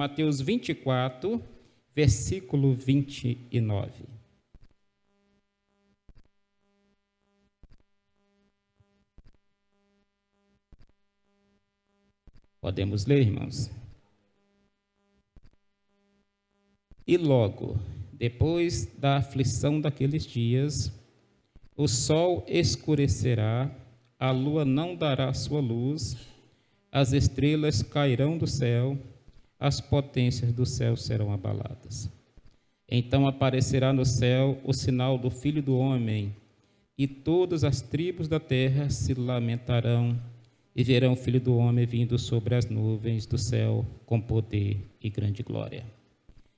Mateus 24, versículo 29. Podemos ler, irmãos? E logo, depois da aflição daqueles dias, o sol escurecerá, a lua não dará sua luz, as estrelas cairão do céu, as potências do céu serão abaladas. Então aparecerá no céu o sinal do Filho do Homem, e todas as tribos da terra se lamentarão, e verão o Filho do Homem vindo sobre as nuvens do céu com poder e grande glória.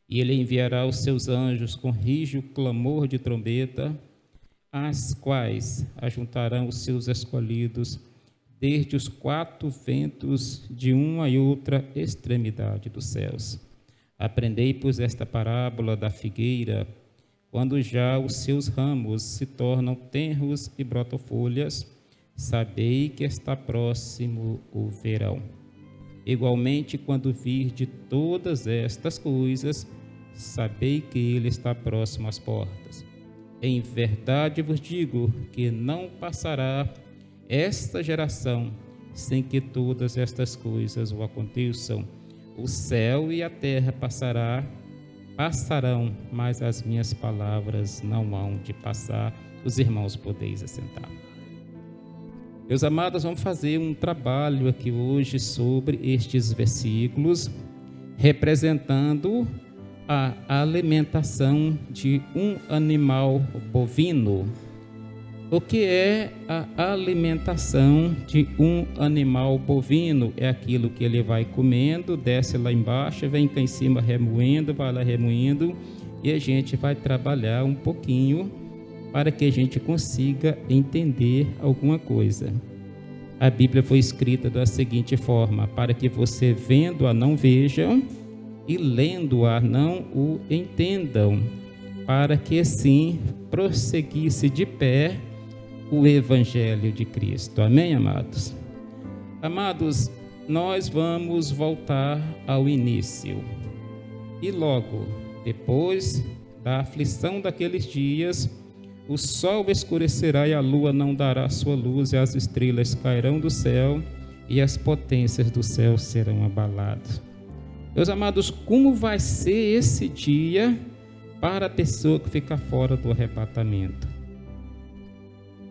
E ele enviará os seus anjos com rijo clamor de trombeta, as quais ajuntarão os seus escolhidos desde os quatro ventos de uma e outra extremidade dos céus. Aprendei, pois, esta parábola da figueira, quando já os seus ramos se tornam tenros e brotam folhas, sabei que está próximo o verão. Igualmente, quando virde todas estas coisas, sabei que ele está próximo às portas. Em verdade vos digo que não passará esta geração sem que todas estas coisas o aconteçam. O céu e a terra passarão, mas as minhas palavras não hão de passar. Os irmãos podeis assentar. Meus amados, vamos fazer um trabalho aqui hoje sobre estes versículos, representando a alimentação de um animal bovino. O que é a alimentação de um animal bovino? É aquilo que ele vai comendo, desce lá embaixo, vem cá em cima remoendo, vai lá remoendo, e a gente vai trabalhar um pouquinho para que a gente consiga entender alguma coisa. A Bíblia foi escrita da seguinte forma: para que você vendo-a não vejam e lendo-a não o entendam, para que assim prosseguisse de pé o Evangelho de Cristo. Amém, amados? Amados, nós vamos voltar ao início. E logo, depois da aflição daqueles dias, o sol escurecerá e a lua não dará sua luz, e as estrelas cairão do céu, e as potências do céu serão abaladas. Meus amados, como vai ser esse dia para a pessoa que fica fora do arrebatamento?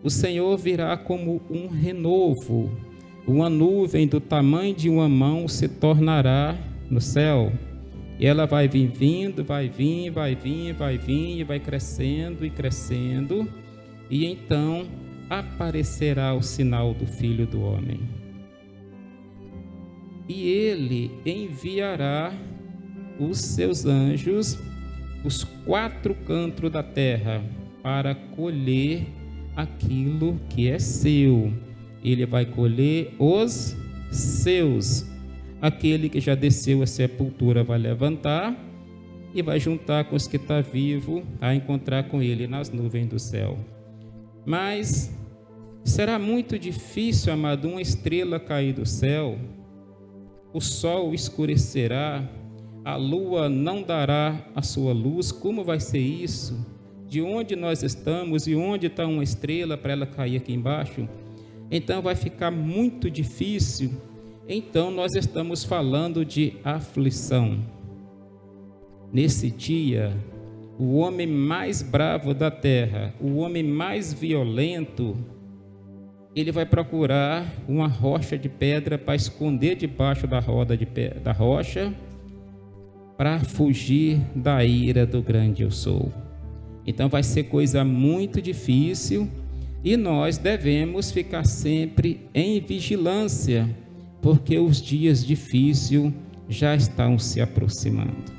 O Senhor virá como um renovo, uma nuvem do tamanho de uma mão se tornará no céu, e ela vai vir vindo, vai vir, e vai crescendo e crescendo, e então aparecerá o sinal do Filho do Homem. E ele enviará os seus anjos, os quatro cantos da terra, para colher aquilo que é seu. Ele vai colher os seus. Aquele que já desceu a sepultura vai levantar e vai juntar com os que estão vivos a encontrar com ele nas nuvens do céu. Mas será muito difícil, amado, uma estrela cair do céu, o sol escurecerá, a lua não dará a sua luz. Como vai ser isso? De onde nós estamos e onde está uma estrela para ela cair aqui embaixo? Então vai ficar muito difícil. Então nós estamos falando de aflição. Nesse dia, o homem mais bravo da terra, o homem mais violento, ele vai procurar uma rocha de pedra para esconder debaixo da roda da rocha, para fugir da ira do grande eu sou. Então vai ser coisa muito difícil, e nós devemos ficar sempre em vigilância, porque os dias difíceis já estão se aproximando.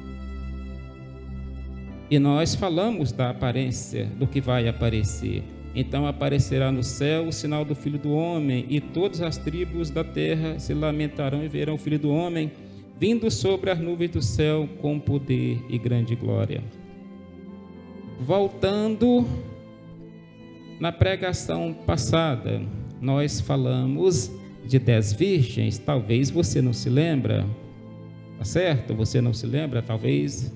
E nós falamos da aparência, do que vai aparecer. Então aparecerá no céu o sinal do Filho do Homem, e todas as tribos da terra se lamentarão e verão o Filho do Homem vindo sobre as nuvens do céu com poder e grande glória. Voltando na pregação passada, nós falamos de 10 virgens. Talvez você não se lembra. Tá certo? Você não se lembra, talvez?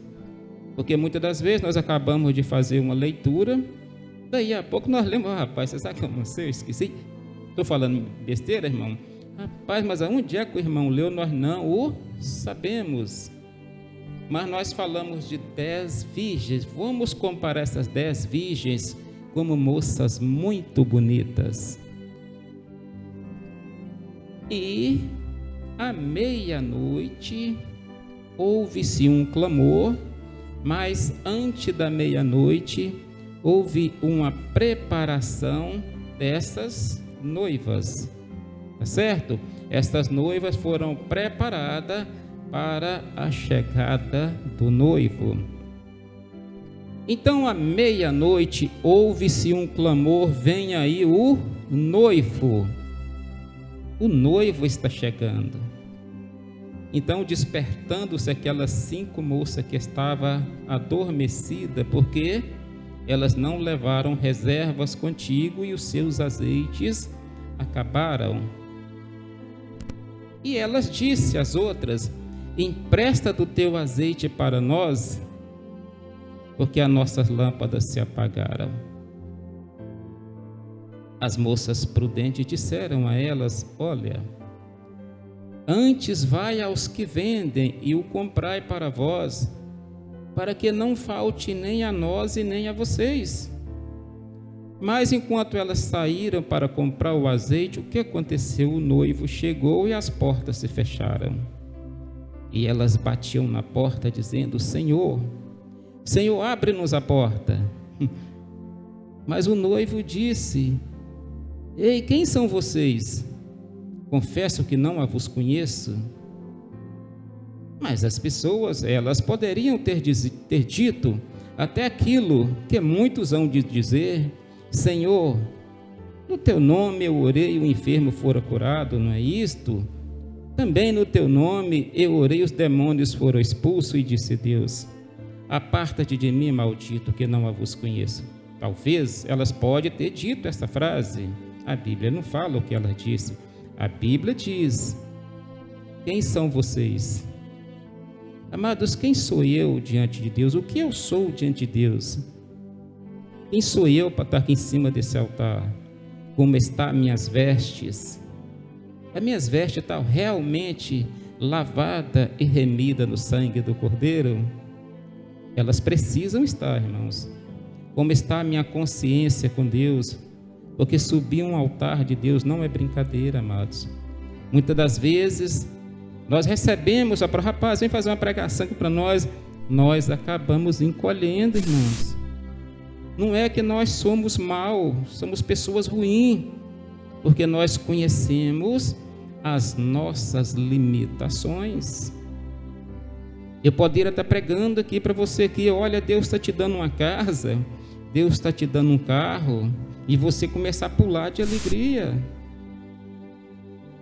Porque muitas das vezes nós acabamos de fazer uma leitura, daí a pouco nós lembramos, rapaz, você sabe que eu não sei, eu esqueci. Estou falando besteira, irmão? Rapaz, mas aonde é que o irmão leu? Nós não o sabemos. Mas nós falamos de 10 virgens. Vamos comparar essas 10 virgens como moças muito bonitas. E à meia-noite houve-se um clamor, mas antes da meia-noite houve uma preparação dessas noivas, tá certo? Estas noivas foram preparadas para a chegada do noivo. Então, à meia-noite houve-se um clamor: vem aí o noivo. O noivo está chegando. Então, despertando-se aquelas 5 moças que estavam adormecidas, porque elas não levaram reservas contigo e os seus azeites acabaram. E elas disse às outras: empresta do teu azeite para nós, porque as nossas lâmpadas se apagaram. As moças prudentes disseram a elas: olha, antes vai aos que vendem e o comprai para vós, para que não falte nem a nós e nem a vocês. Mas enquanto elas saíram para comprar o azeite, o que aconteceu? O noivo chegou e as portas se fecharam. E elas batiam na porta dizendo: Senhor, Senhor, abre-nos a porta. Mas o noivo disse: ei, quem são vocês? Confesso que não a vos conheço. Mas as pessoas, elas poderiam ter dito até aquilo que muitos hão de dizer: Senhor, no teu nome eu orei e o enfermo fora curado, não é isto? Também no teu nome eu orei e os demônios foram expulsos. E disse Deus: aparta-te de mim, maldito, que não a vos conheço. Talvez elas podem ter dito essa frase. A Bíblia não fala o que ela disse. A Bíblia diz: quem são vocês? Amados, quem sou eu diante de Deus? O que eu sou diante de Deus? Quem sou eu para estar aqui em cima desse altar? Como estão minhas vestes? As minhas vestes estão realmente lavadas e remidas no sangue do Cordeiro? Elas precisam estar, irmãos. Como está a minha consciência com Deus? Porque subir um altar de Deus não é brincadeira, amados. Muitas das vezes nós recebemos, rapaz, vem fazer uma pregação aqui para nós acabamos encolhendo, irmãos. Não é que nós somos maus, somos pessoas ruins, porque nós conhecemos as nossas limitações. Eu poderia estar pregando aqui para você que, olha, Deus está te dando uma casa, Deus está te dando um carro, e você começar a pular de alegria.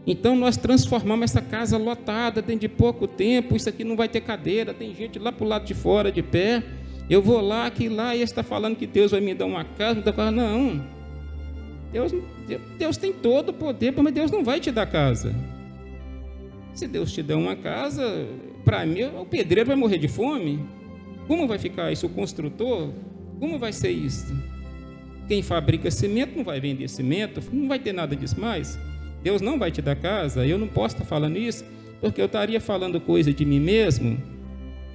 Então nós transformamos essa casa lotada dentro de pouco tempo. Isso aqui não vai ter cadeira, tem gente lá para o lado de fora de pé. Eu vou lá, aqui lá, e está falando que Deus vai me dar uma casa. Não, Deus tem todo o poder, mas Deus não vai te dar casa. Se Deus te der uma casa, para mim, o pedreiro vai morrer de fome. Como vai ficar isso? O construtor? Como vai ser isso? Quem fabrica cimento não vai vender cimento, não vai ter nada disso mais. Deus não vai te dar casa. Eu não posso estar falando isso, porque eu estaria falando coisa de mim mesmo.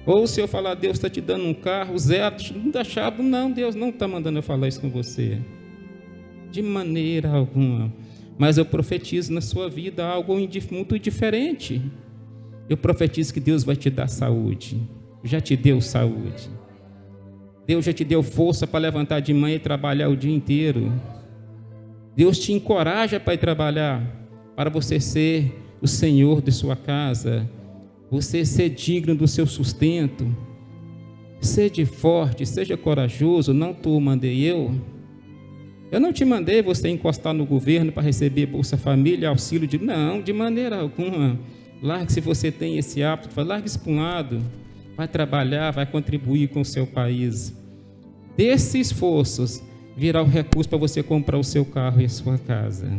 Ou se eu falar, Deus está te dando um carro zero, não dá chave, não, Deus não está mandando eu falar isso com você. De maneira alguma. Mas eu profetizo na sua vida algo muito diferente. Eu profetizo que Deus vai te dar saúde. Já te deu saúde. Deus já te deu força para levantar de manhã e trabalhar o dia inteiro. Deus te encoraja para ir trabalhar, para você ser o Senhor de sua casa, você ser digno do seu sustento. Seja forte, seja corajoso, não tu mandei eu. Eu não te mandei você encostar no governo para receber Bolsa Família, auxílio não, de maneira alguma. Largue, se você tem esse hábito, largue isso para um lado. Vai trabalhar, vai contribuir com o seu país. Desses esforços virá o recurso para você comprar o seu carro e a sua casa.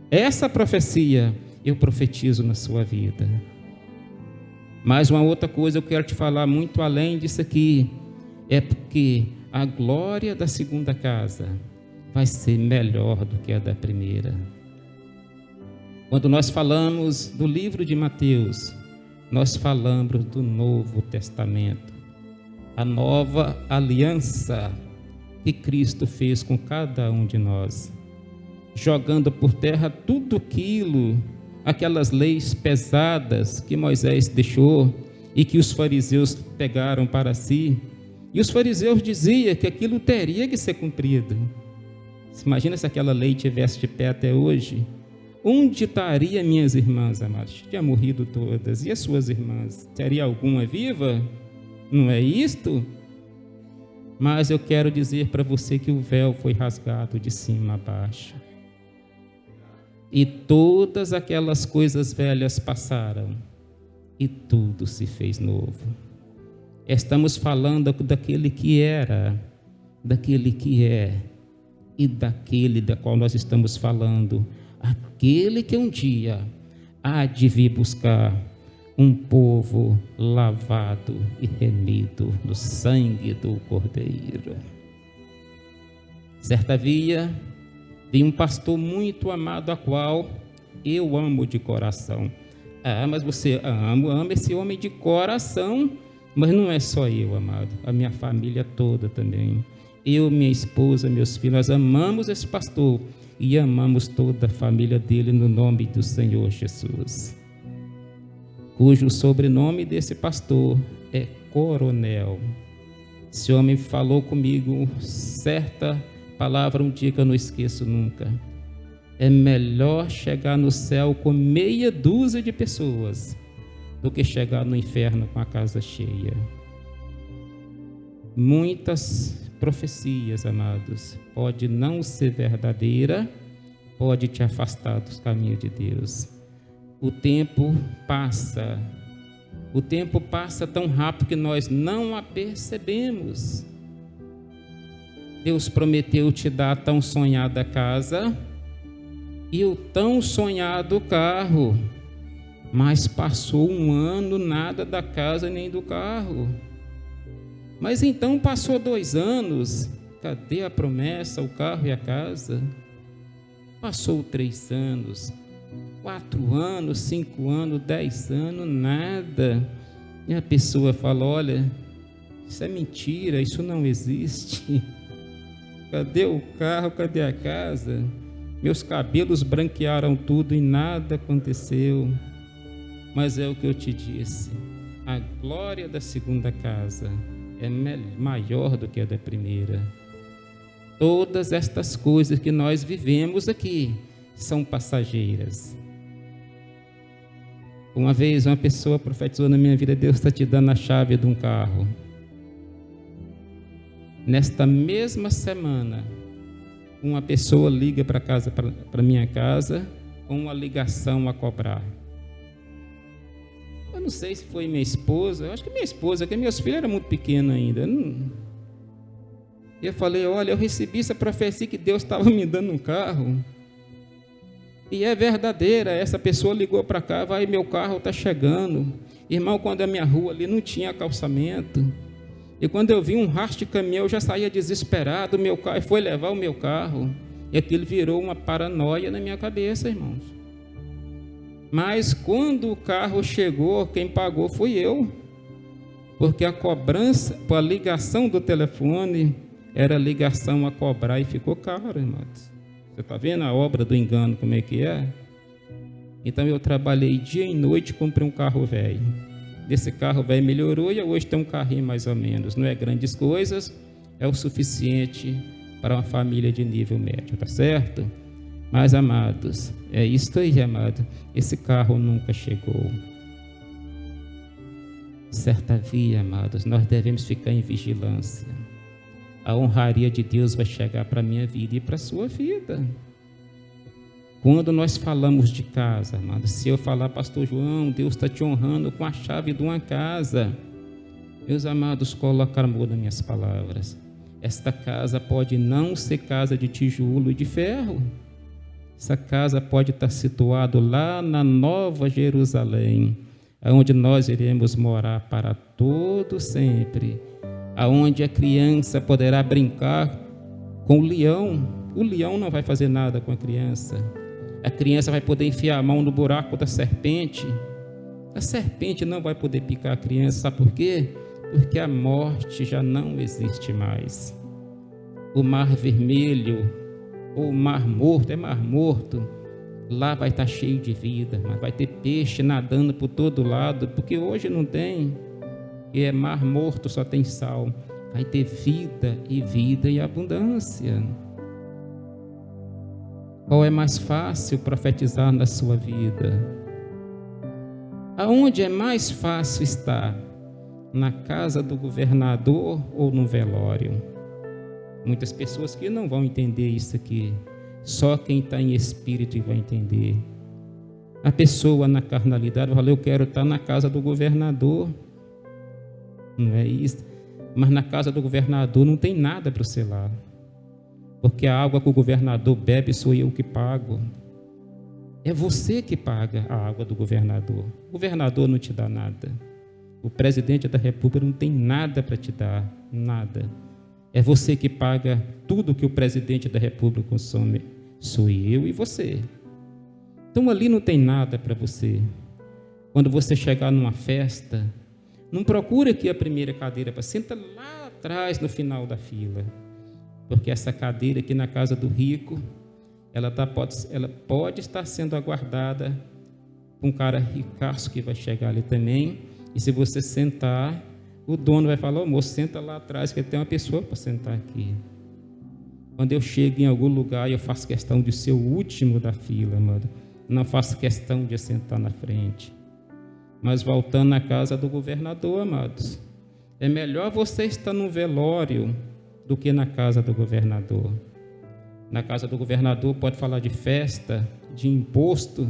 Essa profecia eu profetizo na sua vida. Mas uma outra coisa eu quero te falar muito além disso aqui, é porque a glória da segunda casa vai ser melhor do que a da primeira. Quando nós falamos do livro de Mateus, nós falamos do Novo Testamento, a nova aliança que Cristo fez com cada um de nós, jogando por terra tudo aquelas leis pesadas que Moisés deixou e que os fariseus pegaram para si. E os fariseus diziam que aquilo teria que ser cumprido. Imagina se aquela lei tivesse de pé até hoje. Onde estaria minhas irmãs, amadas? Tinha morrido todas. E as suas irmãs? Teria alguma viva? Não é isto? Mas eu quero dizer para você que o véu foi rasgado de cima a baixo. E todas aquelas coisas velhas passaram. E tudo se fez novo. Estamos falando daquele que era, daquele que é e daquele da qual nós estamos falando. Aquele que um dia há de vir buscar um povo lavado e remido no sangue do Cordeiro. Certa via, vi um pastor muito amado, a qual eu amo de coração. Mas você ama esse homem de coração, mas não é só eu, amado, a minha família toda também. Eu, minha esposa, meus filhos, nós amamos esse pastor e amamos toda a família dele no nome do Senhor Jesus, cujo sobrenome desse pastor é Coronel. Esse homem falou comigo certa palavra um dia que eu não esqueço nunca. É melhor chegar no céu com meia dúzia de pessoas do que chegar no inferno com a casa cheia. Muitas profecias, amados, pode não ser verdadeira, pode te afastar dos caminhos de Deus. O tempo passa tão rápido que nós não a percebemos. Deus prometeu te dar a tão sonhada casa e o tão sonhado carro, mas passou um ano, nada da casa nem do carro. Mas então passou 2 anos, cadê a promessa, o carro e a casa? Passou 3 anos, 4 anos, 5 anos, 10 anos, nada. E a pessoa fala, olha, isso é mentira, isso não existe. Cadê o carro, cadê a casa? Meus cabelos branquearam tudo e nada aconteceu. Mas é o que eu te disse, a glória da segunda casa é maior do que a da primeira. Todas estas coisas que nós vivemos aqui são passageiras. Uma vez uma pessoa profetizou na minha vida, Deus está te dando a chave de um carro. Nesta mesma semana, uma pessoa liga para minha casa com uma ligação a cobrar. Eu não sei se foi minha esposa, eu acho que minha esposa, porque meus filhos eram muito pequenos ainda. Eu falei, olha, eu recebi essa profecia que Deus estava me dando um carro. E é verdadeira, essa pessoa ligou para cá, meu carro está chegando. Irmão, quando a minha rua ali não tinha calçamento, e quando eu vi um rastro de caminhão, eu já saía desesperado, meu carro foi levar o meu carro, e aquilo virou uma paranoia na minha cabeça, irmãos. Mas quando o carro chegou, quem pagou fui eu, porque a cobrança, a ligação do telefone, era ligação a cobrar e ficou caro, irmãos. Você está vendo a obra do engano, como é que é? Então eu trabalhei dia e noite, comprei um carro velho. Desse carro velho melhorou e hoje tem um carrinho mais ou menos. Não é grandes coisas, é o suficiente para uma família de nível médio, tá certo? Mas, amados, é isso aí, amado. Esse carro nunca chegou. Certa via, amados, nós devemos ficar em vigilância. A honraria de Deus vai chegar para a minha vida e para a sua vida. Quando nós falamos de casa, amado, se eu falar, pastor João, Deus está te honrando com a chave de uma casa. Meus amados, coloca amor nas minhas palavras. Esta casa pode não ser casa de tijolo e de ferro. Essa casa pode estar situada lá na Nova Jerusalém, aonde nós iremos morar para todo sempre, aonde a criança poderá brincar com o leão. O leão não vai fazer nada com a criança vai poder enfiar a mão no buraco da serpente. A serpente não vai poder picar a criança, sabe por quê? Porque a morte já não existe mais. O mar vermelho, ou o mar morto, é mar morto, lá vai estar cheio de vida, mas vai ter peixe nadando por todo lado, porque hoje não tem, que é mar morto, só tem sal. Vai ter vida e abundância. Qual é mais fácil profetizar na sua vida? Aonde é mais fácil estar? Na casa do governador ou no velório? Muitas pessoas que não vão entender isso aqui. Só quem está em espírito vai entender. A pessoa na carnalidade fala, eu quero estar na casa do governador. Não é isso? Mas na casa do governador não tem nada para você lá. Porque a água que o governador bebe sou eu que pago. É você que paga a água do governador. O governador não te dá nada. O presidente da república não tem nada para te dar, nada. É você que paga tudo que o presidente da república consome. Sou eu e você. Então ali não tem nada para você. Quando você chegar numa festa, não procura aqui a primeira cadeira, senta lá atrás no final da fila. Porque essa cadeira aqui na casa do rico, ela pode estar sendo aguardada por um cara ricaço que vai chegar ali também. E se você sentar, o dono vai falar, moço, senta lá atrás, que tem uma pessoa para sentar aqui. Quando eu chego em algum lugar, eu faço questão de ser o último da fila, mano. Não faço questão de sentar na frente. Mas voltando à casa do governador, amados, é melhor você estar no velório do que na casa do governador. Na casa do governador pode falar de festa, de imposto,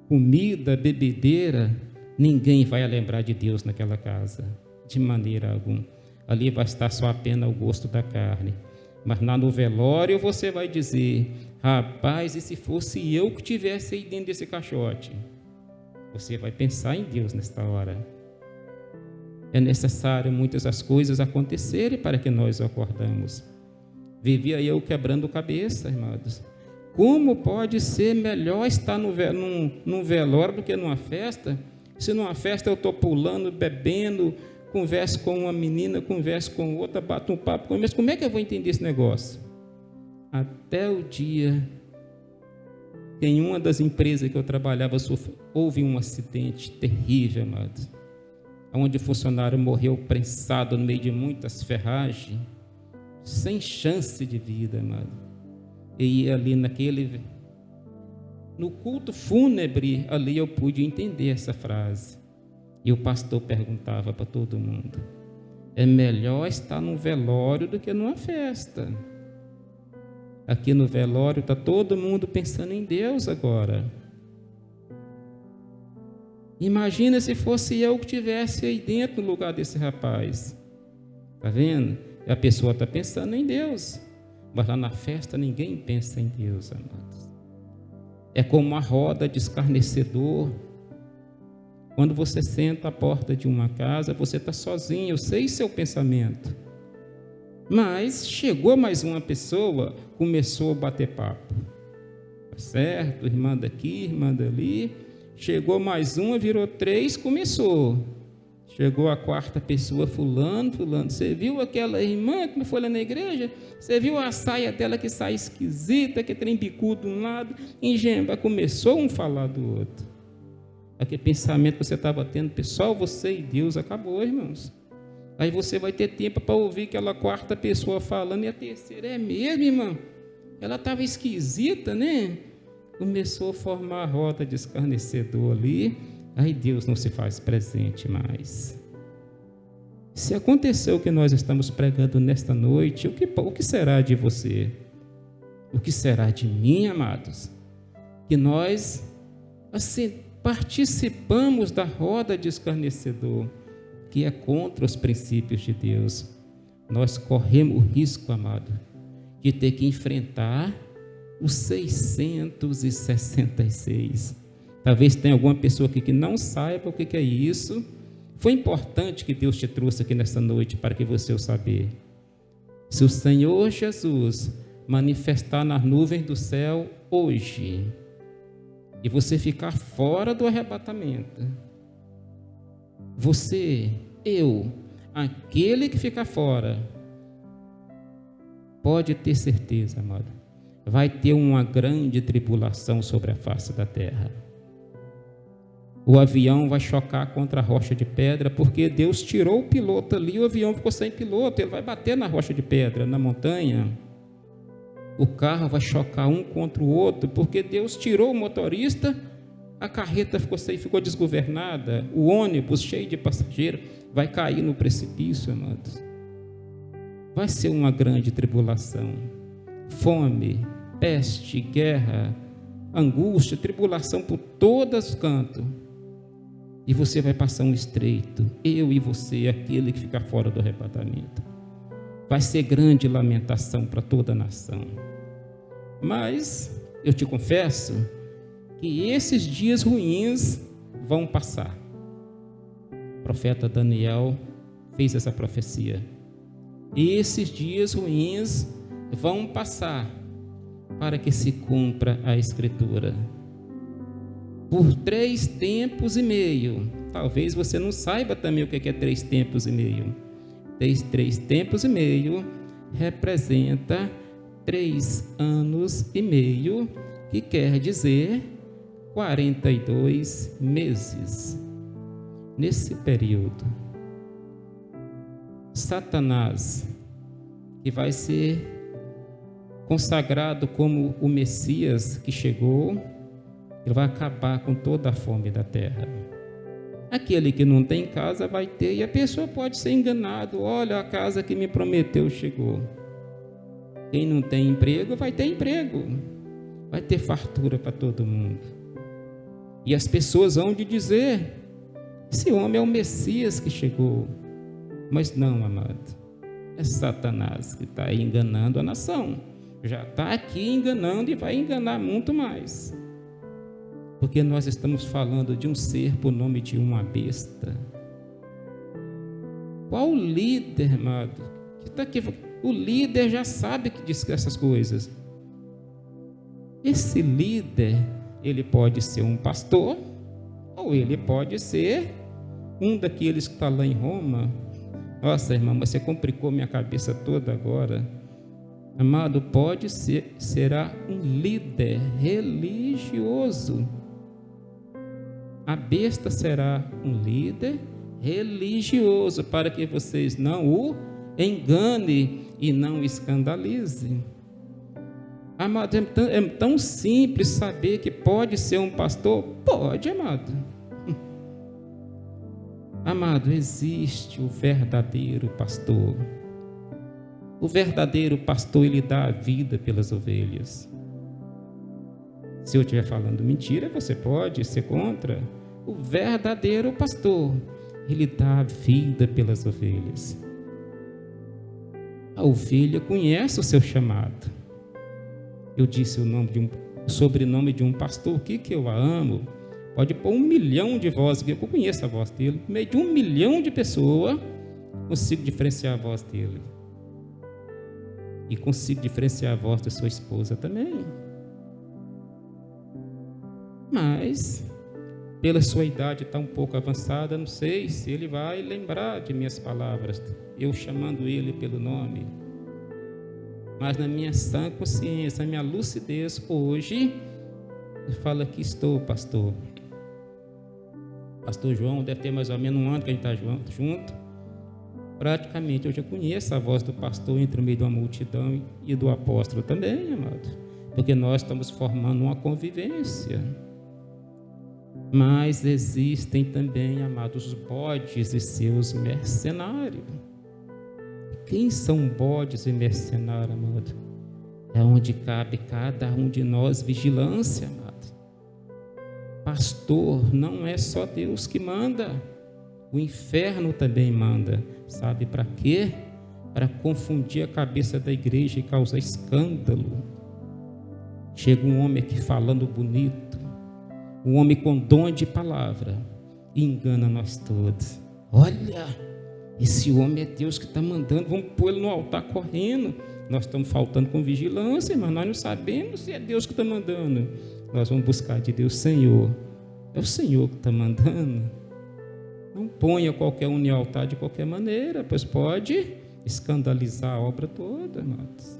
comida, bebedeira. Ninguém vai lembrar de Deus naquela casa, de maneira alguma. Ali vai estar só apenas o gosto da carne. Mas lá no velório você vai dizer, rapaz, e se fosse eu que tivesse aí dentro desse caixote? Você vai pensar em Deus nesta hora. É necessário muitas as coisas acontecerem para que nós acordamos. Vivia eu quebrando cabeça, irmãos. Como pode ser melhor estar num velório do que numa festa? Se numa festa eu estou pulando, bebendo, converso com uma menina, converso com outra, bato um papo com ela, mas como é que eu vou entender esse negócio? Até o dia que em uma das empresas que eu trabalhava houve um acidente terrível, amados, onde o funcionário morreu prensado no meio de muitas ferragens, sem chance de vida, amado. E ali no culto fúnebre, ali eu pude entender essa frase. E o pastor perguntava para todo mundo, é melhor estar num velório do que numa festa. Aqui no velório está todo mundo pensando em Deus agora. Imagina se fosse eu que estivesse aí dentro no lugar desse rapaz. Está vendo? A pessoa está pensando em Deus. Mas lá na festa ninguém pensa em Deus, amados. É como uma roda de escarnecedor. Quando você senta à porta de uma casa, você está sozinho, eu sei seu pensamento. Mas chegou mais uma pessoa, começou a bater papo. Tá certo? Irmã daqui, irmã dali. Chegou mais uma, virou 3, começou. Chegou a 4ª pessoa, fulano. Você viu aquela irmã que foi lá na igreja? Você viu a saia dela que sai esquisita, que tem bicudo de um lado, engemba. Começou um falar do outro. Aquele pensamento que você estava tendo, pessoal, você e Deus, acabou, irmãos. Aí você vai ter tempo para ouvir aquela 4ª pessoa falando, e a terceira, é mesmo, irmão? Ela estava esquisita, né? Começou a formar a roda de escarnecedor ali, aí Deus não se faz presente mais. Se aconteceu o que nós estamos pregando nesta noite, o que será de você? O que será de mim, amados? Que nós, assim, participamos da roda de escarnecedor, que é contra os princípios de Deus. Nós corremos o risco, amado, de ter que enfrentar os 666. Talvez tenha alguma pessoa aqui que não saiba o que é isso. Foi importante que Deus te trouxe aqui nessa noite para que você o saber. Se o Senhor Jesus manifestar nas nuvens do céu hoje, e você ficar fora do arrebatamento, você, eu, aquele que ficar fora, pode ter certeza, amado, vai ter uma grande tribulação sobre a face da terra. O avião vai chocar contra a rocha de pedra, porque Deus tirou o piloto ali, e o avião ficou sem piloto, ele vai bater na rocha de pedra, na montanha. O carro vai chocar um contra o outro, porque Deus tirou o motorista, a carreta ficou desgovernada, o ônibus cheio de passageiros vai cair no precipício, amados. Vai ser uma grande tribulação. Fome, peste, guerra, angústia, tribulação por todos os cantos. E você vai passar um estreito, eu e você, aquele que fica fora do arrebatamento. Vai ser grande lamentação para toda a nação. Mas eu te confesso que esses dias ruins vão passar. O profeta Daniel fez essa profecia. Esses dias ruins vão passar para que se cumpra a Escritura. Por 3 tempos e meio. Talvez você não saiba também o que é 3 tempos e meio. 3 tempos e meio representa 3 anos e meio, que quer dizer 42 meses. Nesse período, Satanás, que vai ser consagrado como o Messias que chegou, ele vai acabar com toda a fome da terra. Aquele que não tem casa vai ter, e a pessoa pode ser enganado. Olha, a casa que me prometeu chegou. Quem não tem emprego vai ter emprego, vai ter fartura para todo mundo. E as pessoas vão de dizer: esse homem é o Messias que chegou. Mas não, amado, é Satanás que está enganando a nação. Já está aqui enganando e vai enganar muito mais. Porque nós estamos falando de um ser por nome de uma besta. Qual líder, amado, que está aqui? O líder já sabe que diz essas coisas. Esse líder, ele pode ser um pastor, ou ele pode ser um daqueles que está lá em Roma. Nossa, irmã, você complicou minha cabeça toda agora. Amado, pode ser, será um líder religioso. A besta será um líder religioso, para que vocês não o engane e não escandalize. Amado, é tão simples saber que pode ser um pastor? Pode, amado. Amado, existe o verdadeiro pastor. O verdadeiro pastor, ele dá a vida pelas ovelhas. Se eu estiver falando mentira, você pode ser contra. O verdadeiro pastor, ele dá a vida pelas ovelhas. A ovelha conhece o seu chamado. Eu disse o sobrenome de um pastor, o que eu amo? Pode pôr 1 milhão de vozes, eu conheço a voz dele. No meio de 1 milhão de pessoas, consigo diferenciar a voz dele. E consigo diferenciar a voz da sua esposa também. Mas, pela sua idade estar um pouco avançada, não sei se ele vai lembrar de minhas palavras, eu chamando ele pelo nome. Mas na minha sã consciência, na minha lucidez, hoje, ele fala que estou, pastor. Pastor João, deve ter mais ou menos 1 ano que a gente está junto. Praticamente eu já conheço a voz do pastor entre o meio de uma multidão e do apóstolo também, amado. Porque nós estamos formando uma convivência. Mas existem também, amados, bodes e seus mercenários. Quem são bodes e mercenários, amado? É onde cabe cada um de nós vigilância, amado. Pastor, não é só Deus que manda. O inferno também manda. Sabe para quê? Para confundir a cabeça da igreja e causar escândalo. Chega um homem aqui falando bonito, o homem com dom de palavra, engana nós todos. Olha, esse homem é Deus que está mandando, vamos pôr ele no altar correndo. Nós estamos faltando com vigilância, mas nós não sabemos se é Deus que está mandando. Nós vamos buscar de Deus, Senhor, é o Senhor que está mandando. Não ponha qualquer um no altar de qualquer maneira, pois pode escandalizar a obra toda, amados.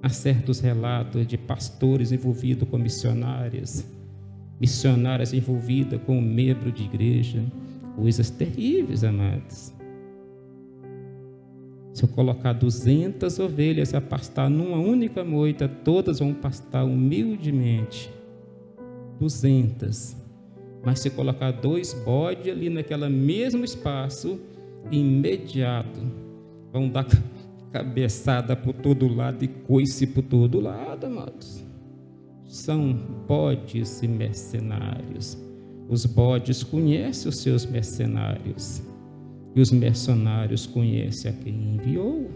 Há certos relatos de pastores envolvidos com missionárias envolvidas com um membro de igreja, coisas terríveis, amados. Se eu colocar 200 ovelhas a pastar numa única moita, todas vão pastar humildemente. 200. Mas se colocar 2 bodes ali naquele mesmo espaço, imediato, vão dar cabeçada por todo lado e coice por todo lado, amados. São bodes e mercenários. Os bodes conhecem os seus mercenários. E os mercenários conhecem a quem enviou.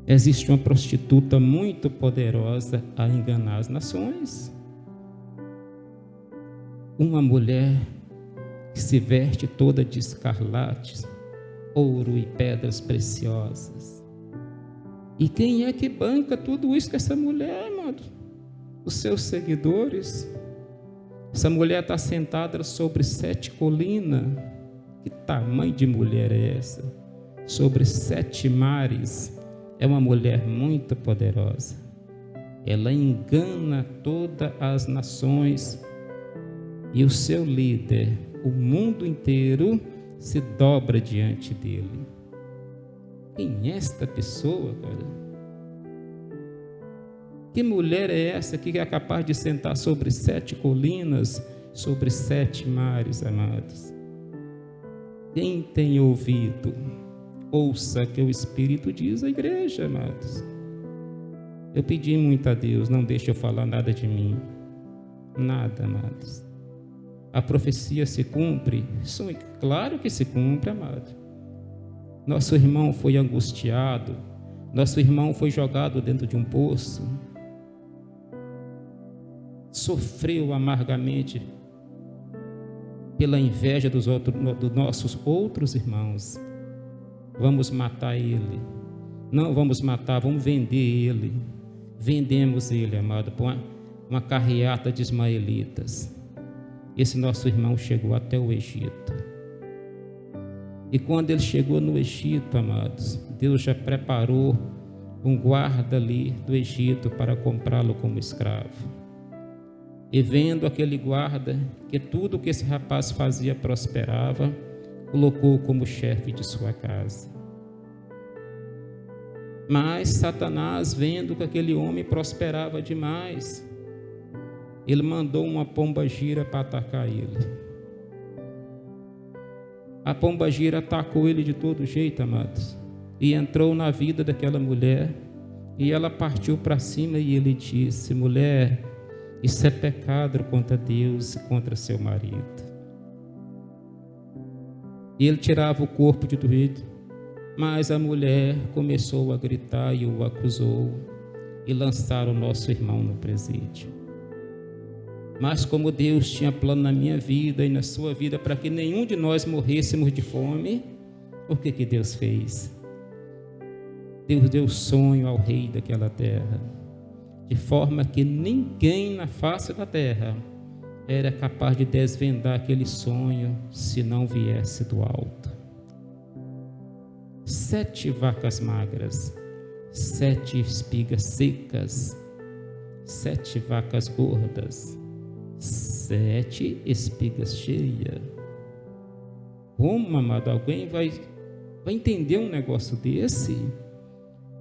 Existe uma prostituta muito poderosa a enganar as nações. Uma mulher que se veste toda de escarlate, ouro e pedras preciosas. E quem é que banca tudo isso com essa mulher, amado? Os seus seguidores. Essa mulher está sentada sobre 7 colinas. Que tamanho de mulher é essa? Sobre 7 mares. É uma mulher muito poderosa. Ela engana todas as nações. E o seu líder, o mundo inteiro, se dobra diante dele. Quem é esta pessoa, cara? Que mulher é essa que é capaz de sentar sobre 7 colinas, sobre 7 mares, amados? Quem tem ouvido, ouça que o Espírito diz à igreja, amados. Eu pedi muito a Deus, não deixe eu falar nada de mim. Nada, amados. A profecia se cumpre? Claro que se cumpre, amado. Nosso irmão foi angustiado, nosso irmão foi jogado dentro de um poço, sofreu amargamente pela inveja dos nossos outros irmãos. Vamos matar ele. Não vamos matar, vamos vender ele. Vendemos ele, amado, por uma carreata de ismaelitas. Esse nosso irmão chegou até o Egito. E quando ele chegou no Egito, amados, Deus já preparou um guarda ali do Egito para comprá-lo como escravo. E vendo aquele guarda que tudo que esse rapaz fazia prosperava, colocou como chefe de sua casa. Mas Satanás, vendo que aquele homem prosperava demais, ele mandou uma pomba-gira para atacar ele. A pomba-gira atacou ele de todo jeito, amados, e entrou na vida daquela mulher, e ela partiu para cima e ele disse: mulher, isso é pecado contra Deus e contra seu marido. E ele tirava o corpo de doido, mas a mulher começou a gritar e o acusou, e lançaram o nosso irmão no presídio. Mas como Deus tinha plano na minha vida e na sua vida para que nenhum de nós morrêssemos de fome, o que Deus fez? Deus deu sonho ao rei daquela terra, de forma que ninguém na face da terra era capaz de desvendar aquele sonho se não viesse do alto. 7 vacas magras, 7 espigas secas, 7 vacas gordas, 7 espigas cheias. Como, amado, alguém vai entender um negócio desse?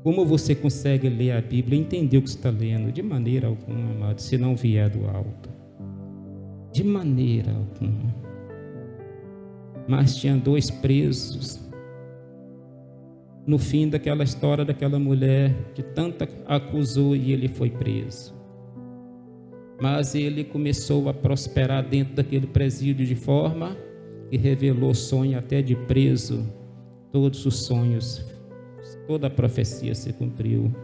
Como você consegue ler a Bíblia e entender o que você está lendo? De maneira alguma, amado, se não vier do alto. De maneira alguma. Mas tinha 2 presos. No fim daquela história daquela mulher, que tanta acusou, e ele foi preso. Mas ele começou a prosperar dentro daquele presídio de forma que revelou sonho até de preso. Todos os sonhos, toda a profecia se cumpriu.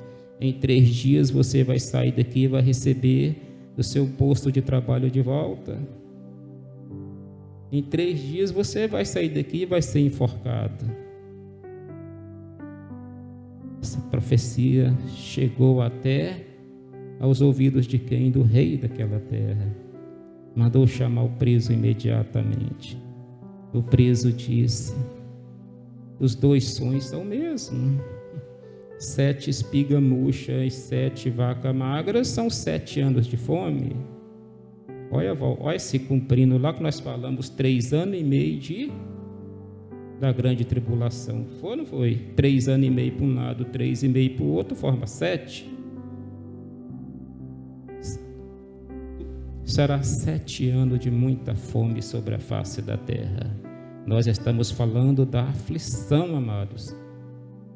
Em 3 dias você vai sair daqui e vai receber do seu posto de trabalho de volta. Em 3 dias você vai sair daqui e vai ser enforcado. Essa profecia chegou até aos ouvidos de quem? Do rei daquela terra. Mandou chamar o preso imediatamente. O preso disse: os 2 sonhos são o mesmo. 7 espigas murchas e 7 vacas magras são 7 anos de fome. Olha se cumprindo lá que nós falamos 3 anos e meio da grande tribulação. Foi ou não foi? 3 anos e meio para um lado, 3 e meio para o outro, forma 7. Será 7 anos de muita fome sobre a face da terra. Nós estamos falando da aflição, amados.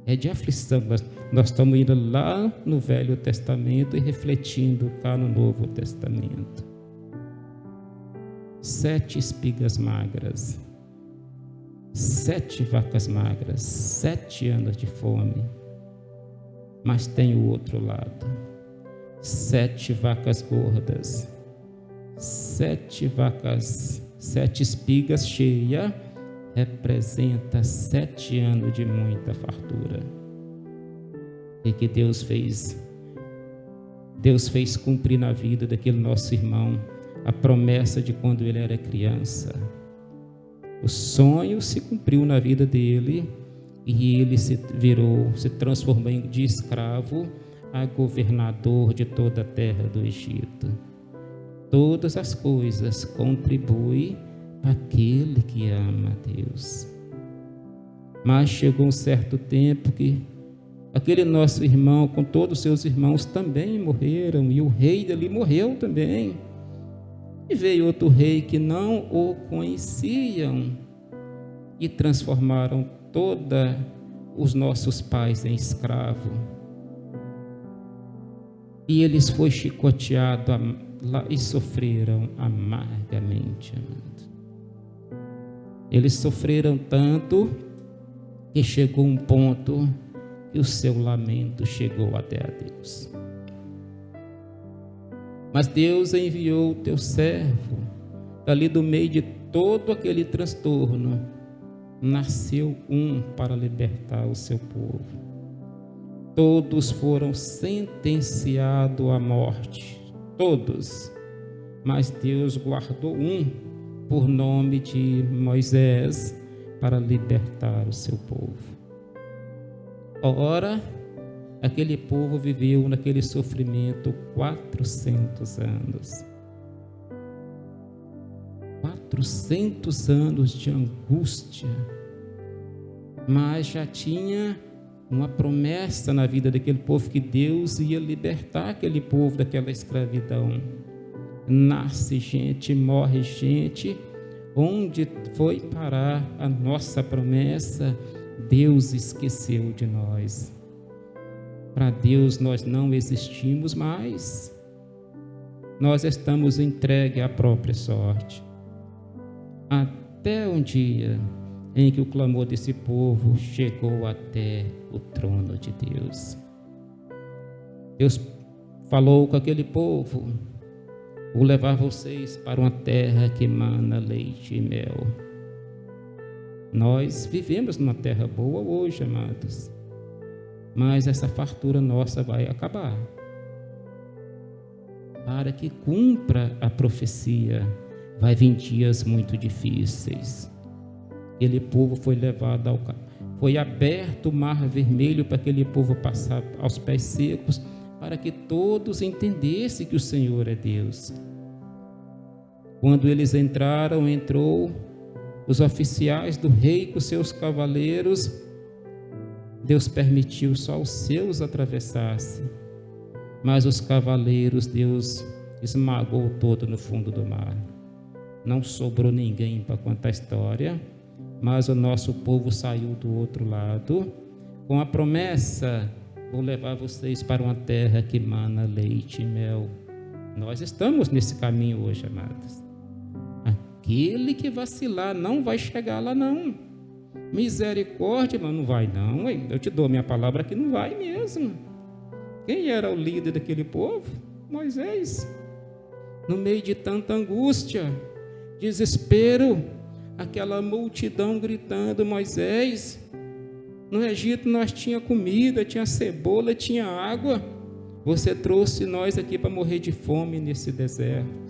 É de aflição. Nós estamos indo lá no Velho Testamento e refletindo cá no Novo Testamento. 7 espigas magras, 7 vacas magras, 7 anos de fome. Mas tem o outro lado: 7 vacas gordas, 7 espigas cheias, representa 7 anos de muita fartura. E que Deus fez cumprir na vida daquele nosso irmão a promessa de quando ele era criança. O sonho se cumpriu na vida dele e ele se transformou de escravo a governador de toda a terra do Egito. Todas as coisas contribuem para aquele que ama a Deus. Mas chegou um certo tempo que aquele nosso irmão, com todos os seus irmãos, também morreram, e o rei dali morreu também. E veio outro rei que não o conheciam e transformaram todos os nossos pais em escravo. E eles foram chicoteados e sofreram amargamente. Eles sofreram tanto que chegou um ponto que o seu lamento chegou até a Deus. Mas Deus enviou o teu servo. Dali do meio de todo aquele transtorno, nasceu um para libertar o seu povo. Todos foram sentenciados à morte, todos. Mas Deus guardou um por nome de Moisés para libertar o seu povo. Ora, aquele povo viveu naquele sofrimento 400 anos. 400 anos de angústia. Mas já tinha uma promessa na vida daquele povo que Deus ia libertar aquele povo daquela escravidão. Nasce gente, morre gente. Onde foi parar a nossa promessa? Deus esqueceu de nós. Para Deus nós não existimos mais. Nós estamos entregues à própria sorte. Até um dia em que o clamor desse povo chegou até o trono de Deus. Deus falou com aquele povo: vou levar vocês para uma terra que emana leite e mel. Nós vivemos numa terra boa hoje, amados. Mas essa fartura nossa vai acabar. Para que cumpra a profecia, vai vir dias muito difíceis. Aquele povo foi levado foi aberto o mar vermelho para aquele povo passar aos pés secos, para que todos entendessem que o Senhor é Deus. Quando eles entrou os oficiais do rei com seus cavaleiros. Deus permitiu só os seus atravessassem, mas os cavaleiros Deus esmagou todo no fundo do mar. Não sobrou ninguém para contar a história, mas o nosso povo saiu do outro lado com a promessa: vou levar vocês para uma terra que emana leite e mel. Nós estamos nesse caminho hoje, amados. Aquele que vacilar não vai chegar lá não. Misericórdia, mas não vai não, hein? Eu te dou minha palavra que não vai mesmo. Quem era o líder daquele povo? Moisés. no meio de tanta angústia, desespero, aquela multidão gritando: Moisés, no Egito nós tinha comida, tinha cebola, tinha água, você trouxe nós aqui para morrer de fome nesse deserto.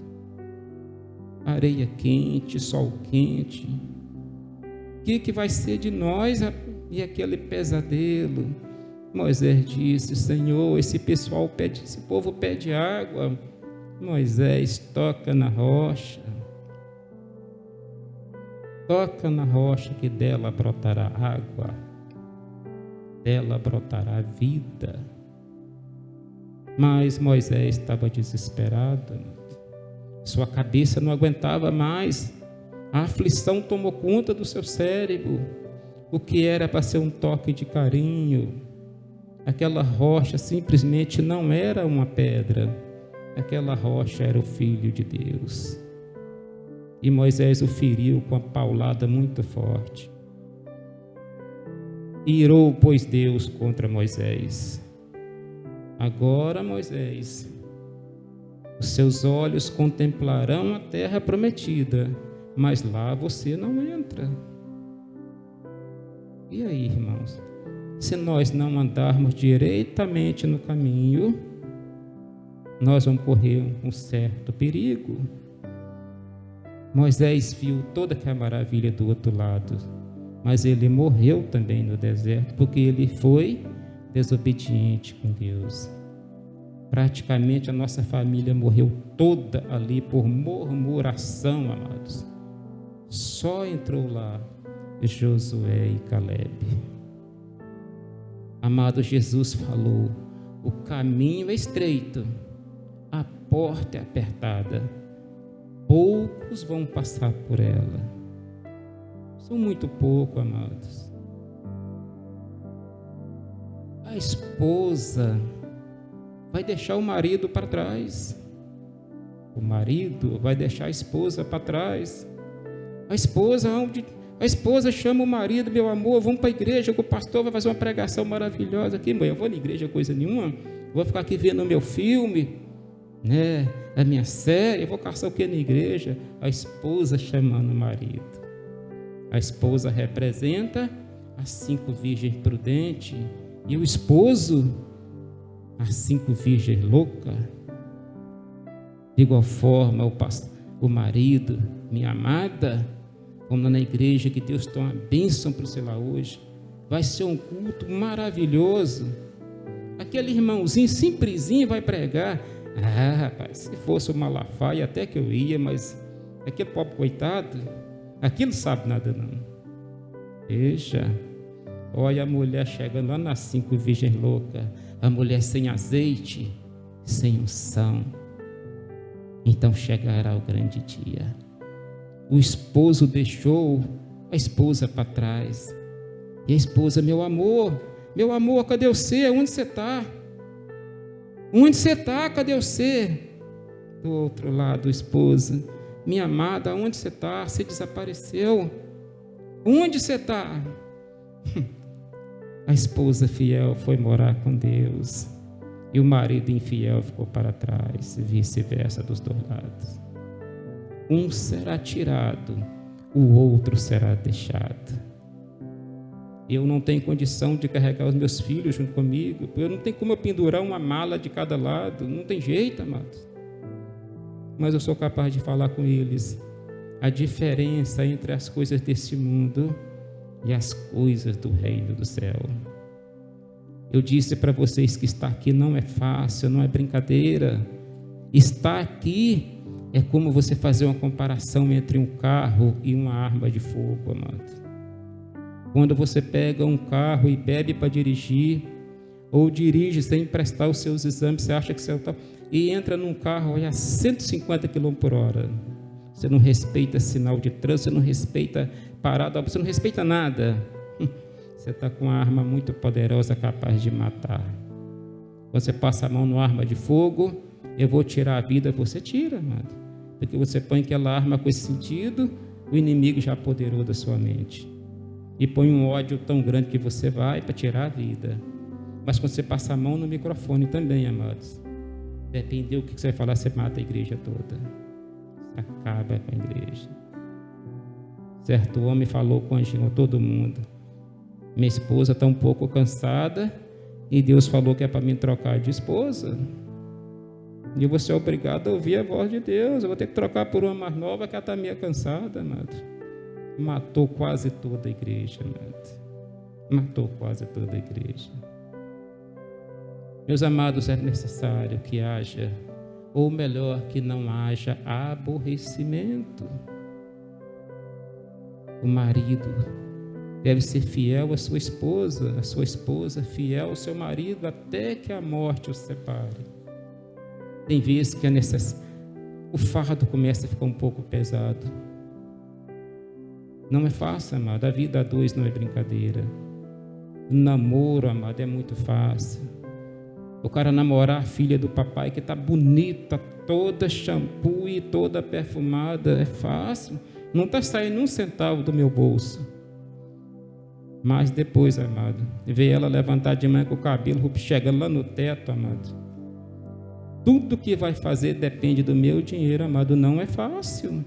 Areia quente, sol quente, o que vai ser de nós? E aquele pesadelo. Moisés disse: Senhor, esse povo pede água. Moisés, toca na rocha, que dela brotará água, dela brotará vida. Mas Moisés estava desesperado, sua cabeça não aguentava mais, a aflição tomou conta do seu cérebro. O que era para ser um toque de carinho, aquela rocha simplesmente não era uma pedra, aquela rocha era o Filho de Deus. E Moisés o feriu com uma paulada muito forte. Irou, pois, Deus contra Moisés. Agora, Moisés, os seus olhos contemplarão a terra prometida, mas lá você não entra. E aí, irmãos? Se nós não andarmos diretamente no caminho, nós vamos correr um certo perigo. Moisés viu toda aquela maravilha do outro lado, mas ele morreu também no deserto, porque ele foi desobediente com Deus. Praticamente a nossa família morreu toda ali por murmuração, amados. Só entrou lá Josué e Caleb. Amado, Jesus falou: o caminho é estreito, a porta é apertada, poucos vão passar por ela. São muito poucos, amados. A esposa vai deixar o marido para trás, o marido vai deixar a esposa para trás. A esposa chama o marido: meu amor, vamos para a igreja, que o pastor vai fazer uma pregação maravilhosa aqui. Mãe, eu vou na igreja coisa nenhuma, vou ficar aqui vendo o meu filme, né, a minha série, eu vou caçar o que na igreja? A esposa chamando o marido. A esposa representa as 5 virgens prudentes, e o esposo, as 5 virgens loucas. De igual forma, o marido: minha amada, como na igreja, que Deus tem uma bênção para você lá hoje, vai ser um culto maravilhoso. Aquele irmãozinho simplesinho vai pregar. Ah, rapaz, se fosse o Malafaia até que eu ia, mas aquele pobre coitado, aqui não sabe nada não. Veja, olha a mulher chegando lá nas 5 virgens loucas, a mulher sem azeite, sem unção. Então chegará o grande dia. O esposo deixou a esposa para trás. E a esposa: meu amor, cadê você? Onde você está? Onde você está? Cadê você? Do outro lado, a esposa: minha amada, onde você está? Você desapareceu. Onde você está? A esposa fiel foi morar com Deus, e o marido infiel ficou para trás, e vice-versa dos dois lados. Um será tirado, o outro será deixado. Eu não tenho condição de carregar os meus filhos junto comigo, eu não tenho como eu pendurar uma mala de cada lado, não tem jeito, amados. Mas eu sou capaz de falar com eles a diferença entre as coisas desse mundo e as coisas do reino do céu. Eu disse para vocês que estar aqui não é fácil, não é brincadeira. Estar aqui é como você fazer uma comparação entre um carro e uma arma de fogo, amado. Quando você pega um carro e bebe para dirigir, ou dirige sem prestar os seus exames, você acha que você está... e entra num carro a 150 km por hora. Você não respeita sinal de trânsito, você não respeita parada, você não respeita nada. Você está com uma arma muito poderosa, capaz de matar. Quando você passa a mão numa arma de fogo, eu vou tirar a vida, você tira, amado. Porque você põe aquela arma com esse sentido, o inimigo já apoderou da sua mente. E põe um ódio tão grande que você vai para tirar a vida. Mas quando você passa a mão no microfone também, amados, Dependeu do que você vai falar, você mata a igreja toda. Você acaba com a igreja. Certo homem falou com todo mundo: minha esposa está um pouco cansada e Deus falou que é para mim trocar de esposa. E eu vou ser obrigado a ouvir a voz de Deus. Eu vou ter que trocar por uma mais nova que ela está meio cansada, amado. Matou quase toda a igreja, amado. Matou quase toda a igreja. Meus amados, é necessário que haja, ou melhor, que não haja aborrecimento. O marido deve ser fiel à sua esposa, a sua esposa fiel ao seu marido, até que a morte os separe. Tem vezes que o fardo começa a ficar um pouco pesado. Não é fácil, amado. A vida a dois não é brincadeira. O namoro, amado, é muito fácil. O cara namorar a filha do papai que está bonita, toda shampoo e toda perfumada, é fácil. Não está saindo um centavo do meu bolso. Mas depois, amado, ver ela levantar de manhã com o cabelo chegando lá no teto, amado. Tudo que vai fazer depende do meu dinheiro, amado. Não é fácil.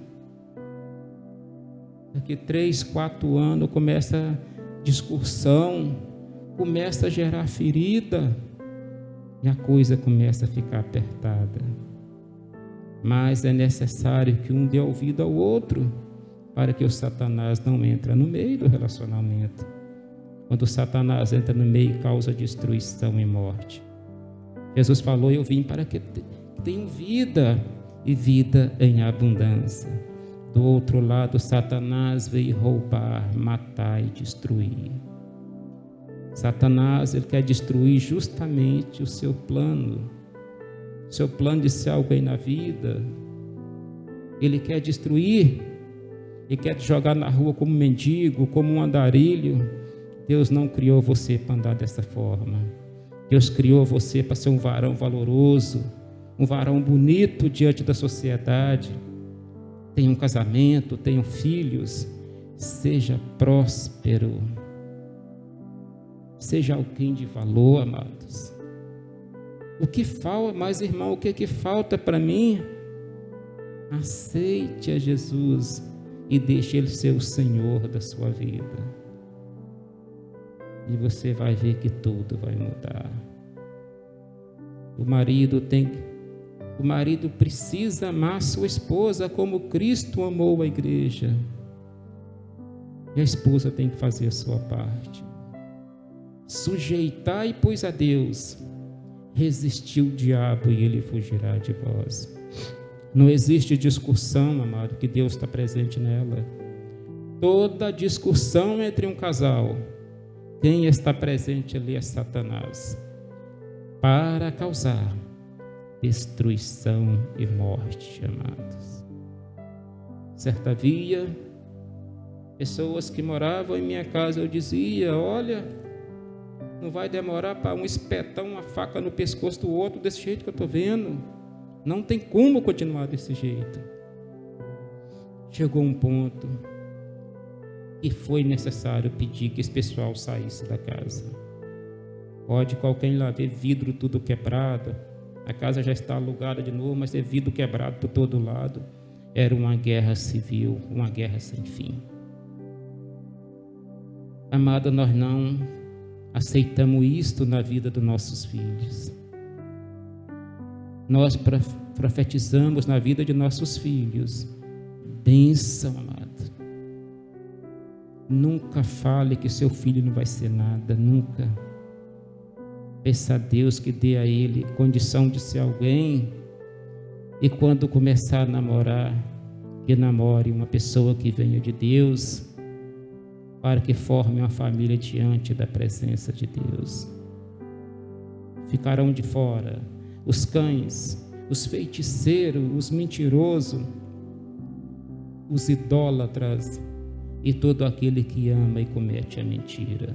Daqui 3, 4 anos começa discussão, começa a gerar ferida e a coisa começa a ficar apertada. Mas é necessário que um dê ouvido ao outro para que o Satanás não entre no meio do relacionamento. Quando o Satanás entra no meio, causa destruição e morte. Jesus falou: eu vim para que tenham vida e vida em abundância. Do outro lado, Satanás veio roubar, matar e destruir. Satanás, ele quer destruir justamente o seu plano de ser alguém na vida. Ele quer destruir, ele quer te jogar na rua como mendigo, como um andarilho. Deus não criou você para andar dessa forma. Deus criou você para ser um varão valoroso, um varão bonito diante da sociedade. Tenha um casamento, tenham filhos, seja próspero, seja alguém de valor, amados. O que falta, mas irmão, o que falta para mim? Aceite a Jesus e deixe Ele ser o Senhor da sua vida. E você vai ver que tudo vai mudar. O marido precisa amar sua esposa como Cristo amou a igreja. E a esposa tem que fazer a sua parte. Sujeitai, pois, a Deus. Resistiu o diabo e ele fugirá de vós. Não existe discussão, amado, que Deus está presente nela. Toda discussão entre um casal, quem está presente ali é Satanás, para causar destruição e morte, amados. Certa via, pessoas que moravam em minha casa, eu dizia: olha, não vai demorar para um espetar uma faca no pescoço do outro desse jeito que eu estou vendo. Não tem como continuar desse jeito. Chegou um ponto que foi necessário pedir que esse pessoal saísse da casa. Pode qualquer ir lá ver vidro tudo quebrado, a casa já está alugada de novo, mas é vidro quebrado por todo lado. Era uma guerra civil, uma guerra sem fim. Amado, nós não aceitamos isto na vida dos nossos filhos. Nós profetizamos na vida de nossos filhos bênção, amado. Nunca fale que seu filho não vai ser nada, nunca. Peça a Deus que dê a ele condição de ser alguém, e quando começar a namorar, que namore uma pessoa que venha de Deus, para que forme uma família diante da presença de Deus. Ficarão de fora os cães, os feiticeiros, os mentirosos, os idólatras e todo aquele que ama e comete a mentira.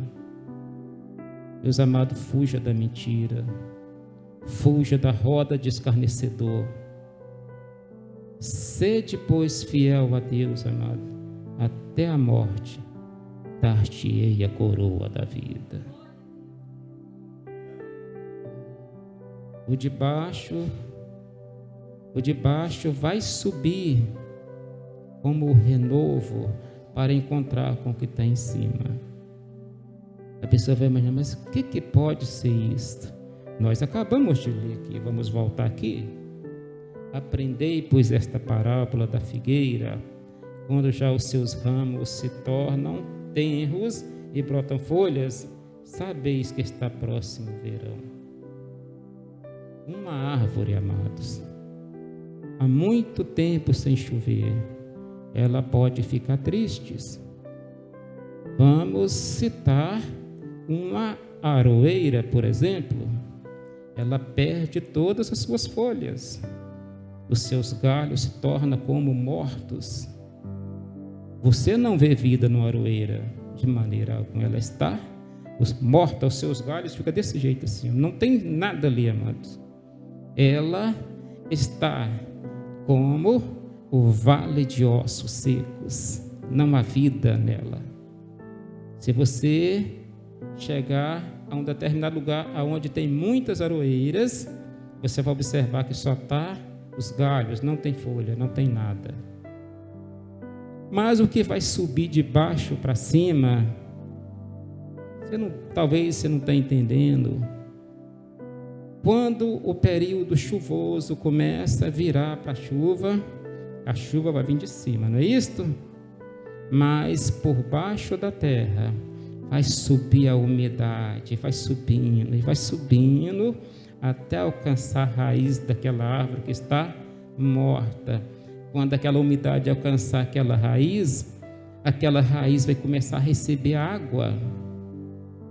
Meus amados, fuja da mentira, fuja da roda de escarnecedor. Sede, pois, fiel a Deus, amado, até a morte, dar-te-ei a coroa da vida. O de baixo O de baixo vai subir como renovo para encontrar com o que está em cima. A pessoa vai imaginar, mas o que pode ser isto? Nós acabamos de ler aqui, vamos voltar aqui. Aprendei, pois, esta parábola da figueira, quando já os seus ramos se tornam tenros e brotam folhas, sabeis que está próximo o verão. Uma árvore, amados, há muito tempo sem chover, ela pode ficar triste. Vamos citar uma aroeira, por exemplo. Ela perde todas as suas folhas. Os seus galhos se tornam como mortos. Você não vê vida numa aroeira de maneira alguma. Ela está morta, os seus galhos ficam desse jeito assim. Não tem nada ali, amados. Ela está como o vale de ossos secos. Não há vida nela. Se você chegar a um determinado lugar onde tem muitas aroeiras, você vai observar que só está os galhos, não tem folha, não tem nada. Mas o que vai subir de baixo para cima, talvez você não está entendendo. Quando o período chuvoso começa a virar para a chuva vai vir de cima, não é isto? Mas por baixo da terra vai subir a umidade, vai subindo e vai subindo até alcançar a raiz daquela árvore que está morta. Quando aquela umidade alcançar aquela raiz vai começar a receber água.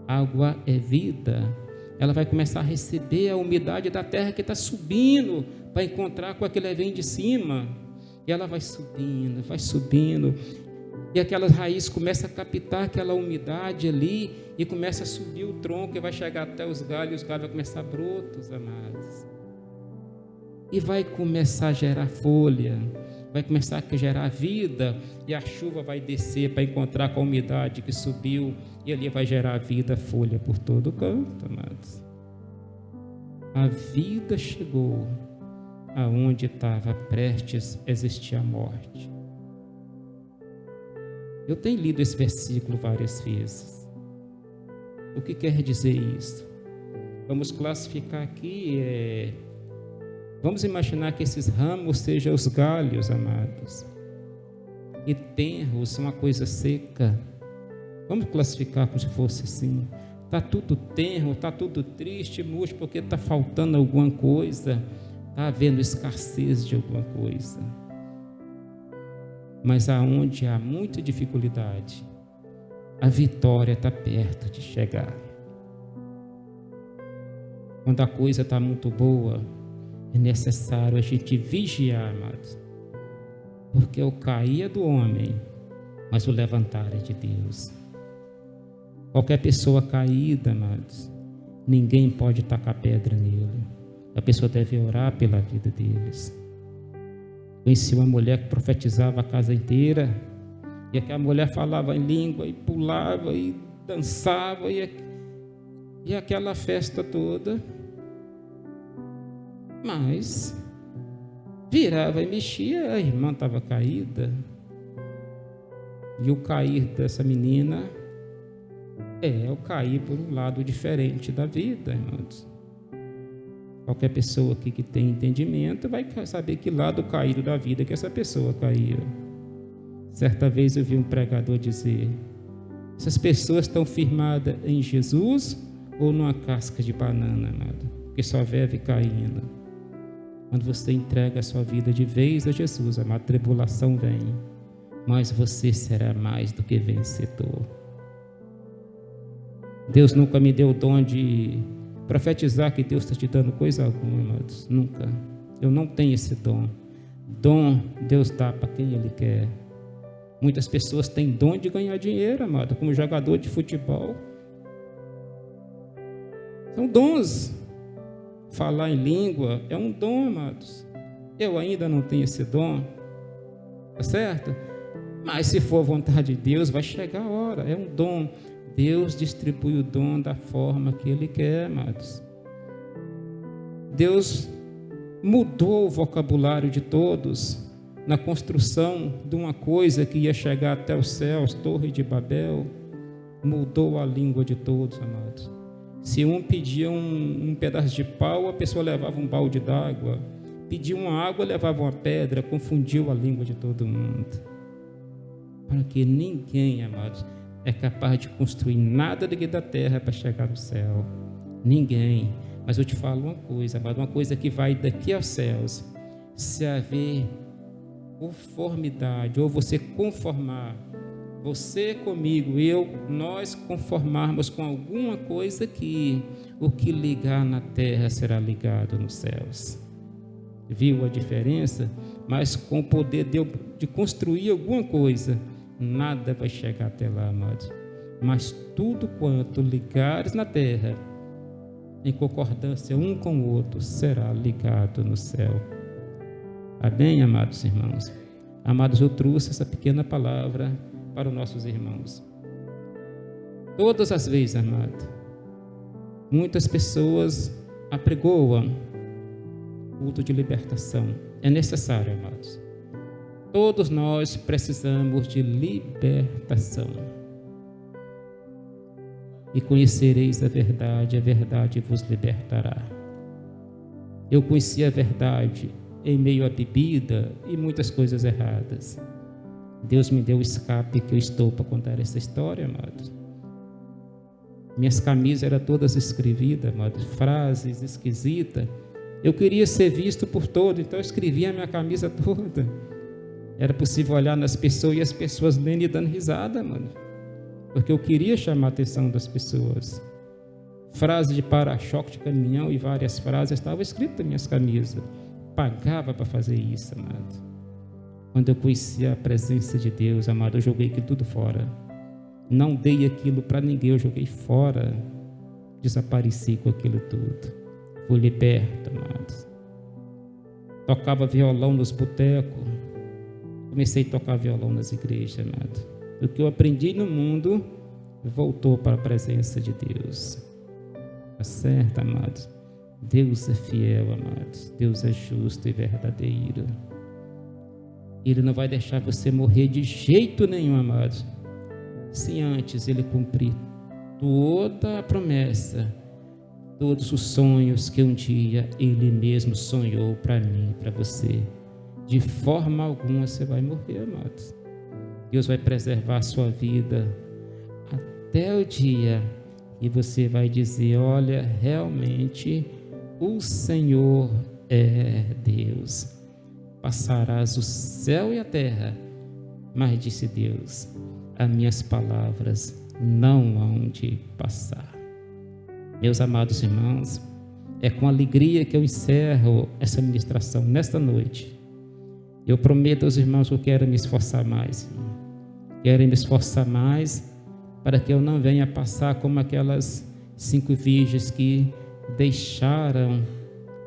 Água é vida. Ela vai começar a receber a umidade da terra que está subindo para encontrar com aquele que vem de cima. E ela vai subindo. E aquelas raízes começam a captar aquela umidade ali e começa a subir o tronco e vai chegar até os galhos vão começar a brotos, amados. E vai começar a gerar folha, vai começar a gerar vida e a chuva vai descer para encontrar com a umidade que subiu e ali vai gerar vida, folha por todo o canto, amados. A vida chegou aonde estava prestes a existir a morte. Eu tenho lido esse versículo várias vezes. O que quer dizer isso? Vamos classificar aqui, vamos imaginar que esses ramos sejam os galhos, amados, e tenros são uma coisa seca. Vamos classificar como se fosse assim. Está tudo tenro, está tudo triste, murcho, porque está faltando alguma coisa, está havendo escassez de alguma coisa. Mas aonde há muita dificuldade, a vitória está perto de chegar. Quando a coisa está muito boa, é necessário a gente vigiar, amados, porque o cair é do homem, mas o levantar é de Deus. Qualquer pessoa caída, amados, ninguém pode tacar pedra nele. A pessoa deve orar pela vida deles. Conheci uma mulher que profetizava a casa inteira, e aquela mulher falava em língua, e pulava, e dançava, e aquela festa toda, mas virava e mexia, a irmã estava caída, e o cair dessa menina é o cair por um lado diferente da vida, irmãos. Qualquer pessoa aqui que tem entendimento vai saber que lado caído da vida que essa pessoa caiu. Certa vez eu vi um pregador dizer: essas pessoas estão firmadas em Jesus ou numa casca de banana, amado? Porque só vive caindo. Quando você entrega a sua vida de vez a Jesus, a tribulação vem, mas você será mais do que vencedor. Deus nunca me deu o dom de profetizar que Deus está te dando coisa alguma, amados. Nunca. Eu não tenho esse dom. Dom Deus dá para quem Ele quer. Muitas pessoas têm dom de ganhar dinheiro, amado, como jogador de futebol. São dons. Falar em língua é um dom, amados. Eu ainda não tenho esse dom. Tá certo? Mas se for a vontade de Deus, vai chegar a hora. É um dom. Deus distribui o dom da forma que Ele quer, amados. Deus mudou o vocabulário de todos na construção de uma coisa que ia chegar até os céus, Torre de Babel. Mudou a língua de todos, amados. Se um pedia um pedaço de pau, a pessoa levava um balde d'água. Pedia uma água, levava uma pedra. Confundiu a língua de todo mundo. Para que ninguém, amados, é capaz de construir nada daqui da terra para chegar no céu. Ninguém. Mas eu te falo uma coisa, amado, uma coisa que vai daqui aos céus. Se haver conformidade, ou você conformar, você comigo, nós conformarmos com alguma coisa que o que ligar na terra será ligado nos céus. Viu a diferença? Mas com o poder de construir alguma coisa, nada vai chegar até lá, amados. Mas tudo quanto ligares na terra, em concordância um com o outro, será ligado no céu. Amém, amados irmãos? Amados, eu trouxe essa pequena palavra para os nossos irmãos. Todas as vezes, amado, muitas pessoas apregoam culto de libertação. É necessário, amados. Todos nós precisamos de libertação. E conhecereis a verdade vos libertará. Eu conheci a verdade em meio à bebida e muitas coisas erradas. Deus me deu o escape que eu estou para contar essa história, amados. Minhas camisas eram todas escrevidas, amados, frases esquisitas. Eu queria ser visto por todos, então eu escrevia a minha camisa toda. Era possível olhar nas pessoas e as pessoas lendo e dando risada, mano. Porque eu queria chamar a atenção das pessoas. Frase de para-choque de caminhão e várias frases estavam escritas nas minhas camisas. Pagava para fazer isso, amado. Quando eu conheci a presença de Deus, amado, eu joguei aquilo tudo fora. Não dei aquilo para ninguém, eu joguei fora. Desapareci com aquilo tudo. Fui liberto, amados. Tocava violão nos botecos. Comecei a tocar violão nas igrejas, amado. O que eu aprendi no mundo voltou para a presença de Deus. Tá certo, amados? Deus é fiel, amados. Deus é justo e verdadeiro. Ele não vai deixar você morrer de jeito nenhum, amados, se antes Ele cumprir toda a promessa, todos os sonhos que um dia Ele mesmo sonhou para mim e para você. De forma alguma você vai morrer, amados. Deus vai preservar a sua vida até o dia que você vai dizer: olha, realmente o Senhor é Deus. Passarás o céu e a terra, mas disse Deus: as minhas palavras não hão de passar. Meus amados irmãos, é com alegria que eu encerro essa ministração nesta noite. Eu prometo aos irmãos que eu quero me esforçar mais. Quero me esforçar mais para que eu não venha passar como aquelas 5 virgens que deixaram,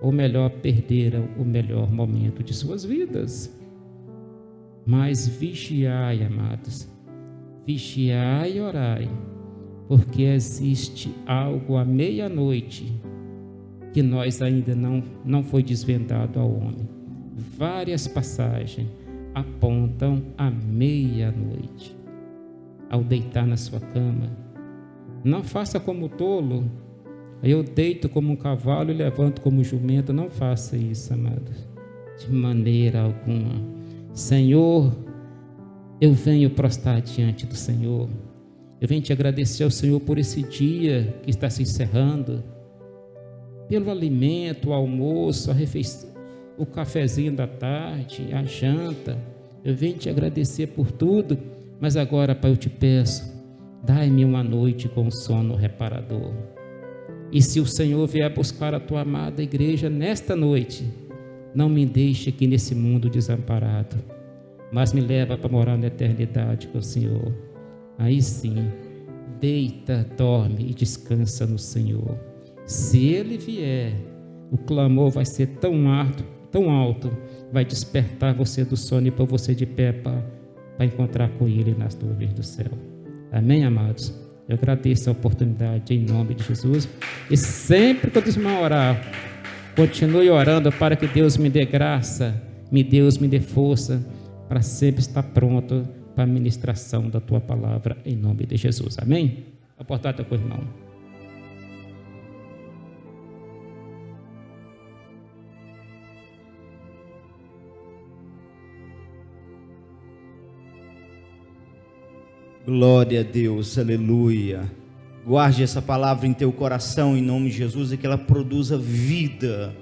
ou melhor, perderam o melhor momento de suas vidas. Mas vigiai, amados, vigiai e orai, porque existe algo à meia-noite que nós ainda não foi desvendado ao homem. Várias passagens apontam à meia-noite. Ao deitar na sua cama, não faça como tolo. Eu deito como um cavalo e levanto como jumento. Não faça isso, amados, de maneira alguma. Senhor, eu venho prostrar diante do Senhor. Eu venho te agradecer ao Senhor por esse dia que está se encerrando, pelo alimento, o almoço, a refeição, o cafezinho da tarde, a janta. Eu venho te agradecer por tudo, mas agora, Pai, eu te peço, dai-me uma noite com sono reparador. E se o Senhor vier buscar a tua amada igreja nesta noite, não me deixe aqui nesse mundo desamparado, mas me leva para morar na eternidade com o Senhor. Aí sim, deita, dorme e descansa no Senhor. Se Ele vier, o clamor vai ser tão alto, vai despertar você do sono e pôr você de pé para encontrar com Ele nas nuvens do céu. Amém, amados? Eu agradeço a oportunidade em nome de Jesus. E sempre que eu irmãos orar, Continue orando para que Deus me dê graça, Deus me dê força para sempre estar pronto para a ministração da tua palavra, em nome de Jesus. Amém? Aportar teu irmão. Glória a Deus, aleluia. Guarde essa palavra em teu coração, em nome de Jesus, e que ela produza vida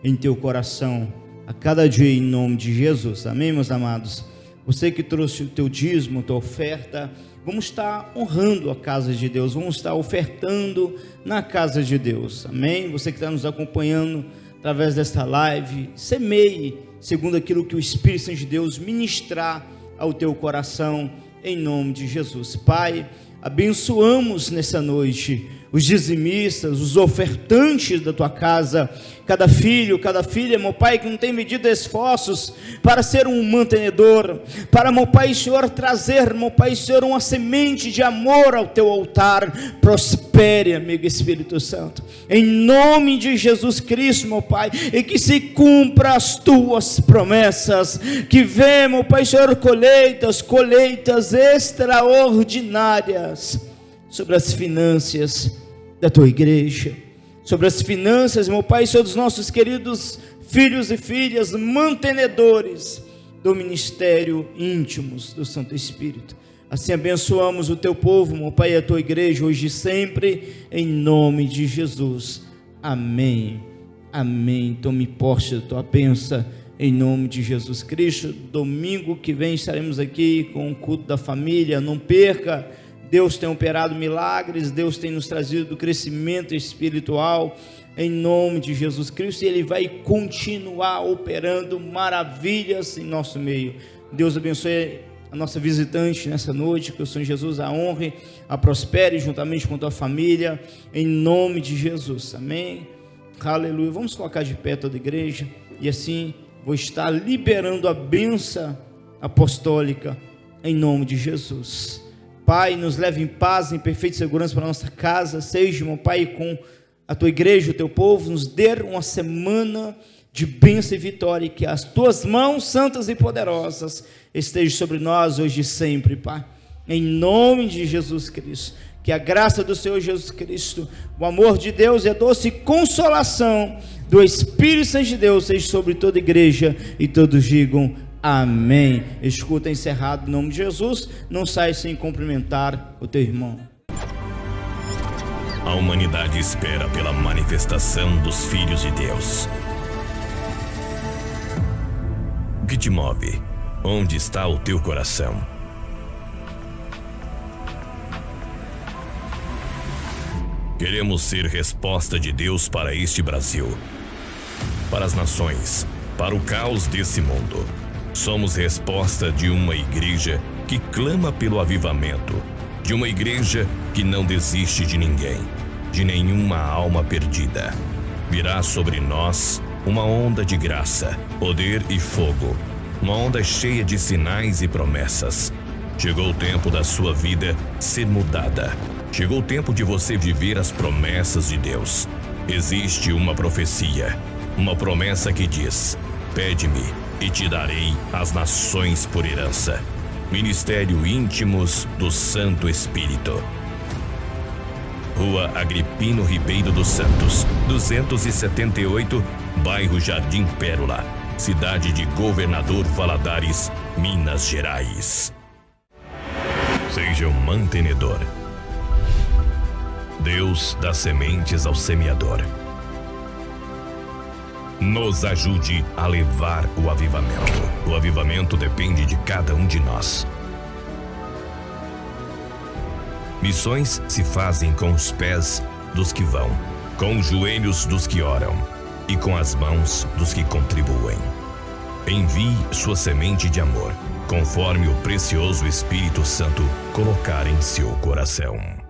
em teu coração a cada dia, em nome de Jesus. Amém, meus amados? Você que trouxe o teu dízimo, a tua oferta, vamos estar honrando a casa de Deus, vamos estar ofertando na casa de Deus. Amém? Você que está nos acompanhando através desta live, semeie segundo aquilo que o Espírito Santo de Deus ministrar ao teu coração, em nome de Jesus. Pai, abençoamos nessa noite os dizimistas, os ofertantes da tua casa, cada filho, cada filha, meu Pai, que não tem medido esforços para ser um mantenedor, para, meu Pai, Senhor, trazer, meu Pai, Senhor, uma semente de amor ao teu altar. Prospere, amigo Espírito Santo, em nome de Jesus Cristo, meu Pai, e que se cumpra as tuas promessas, que vê, meu Pai, Senhor, colheitas extraordinárias sobre as finanças da tua igreja, sobre as finanças, meu Pai, sobre os nossos queridos filhos e filhas, mantenedores do ministério íntimos do Santo Espírito. Assim abençoamos o teu povo, meu Pai, e a tua igreja, hoje e sempre, em nome de Jesus. Amém. Amém. Tome posse da tua bênção, em nome de Jesus Cristo. Domingo que vem estaremos aqui com o culto da família, não perca. Deus tem operado milagres, Deus tem nos trazido crescimento espiritual, em nome de Jesus Cristo, e Ele vai continuar operando maravilhas em nosso meio. Deus abençoe a nossa visitante nessa noite, que o Senhor Jesus a honre, a prospere juntamente com a tua família, em nome de Jesus. Amém? Aleluia. Vamos colocar de pé toda a igreja, e assim vou estar liberando a bênção apostólica, em nome de Jesus. Pai, nos leve em paz, em perfeita segurança para a nossa casa, seja, meu Pai, com a tua igreja, o teu povo, nos dê uma semana de bênção e vitória, e que as tuas mãos santas e poderosas estejam sobre nós hoje e sempre, Pai, em nome de Jesus Cristo. Que a graça do Senhor Jesus Cristo, o amor de Deus e a doce consolação do Espírito Santo de Deus seja sobre toda a igreja, e todos digam amém. Escuta encerrado em nome de Jesus. Não sai sem cumprimentar o teu irmão. A humanidade espera pela manifestação dos filhos de Deus. O que te move? Onde está o teu coração? Queremos ser resposta de Deus para este Brasil, para as nações, para o caos desse mundo. Somos resposta de uma igreja que clama pelo avivamento, de uma igreja que não desiste de ninguém, de nenhuma alma perdida. Virá sobre nós uma onda de graça, poder e fogo, uma onda cheia de sinais e promessas. Chegou o tempo da sua vida ser mudada. Chegou o tempo de você viver as promessas de Deus. Existe uma profecia, uma promessa que diz: pede-me e te darei as nações por herança. Ministério Íntimos do Santo Espírito. Rua Agripino Ribeiro dos Santos, 278, bairro Jardim Pérola, cidade de Governador Valadares, Minas Gerais. Seja um mantenedor. Deus dá sementes ao semeador. Nos ajude a levar o avivamento. O avivamento depende de cada um de nós. Missões se fazem com os pés dos que vão, com os joelhos dos que oram e com as mãos dos que contribuem. Envie sua semente de amor, conforme o precioso Espírito Santo colocar em seu coração.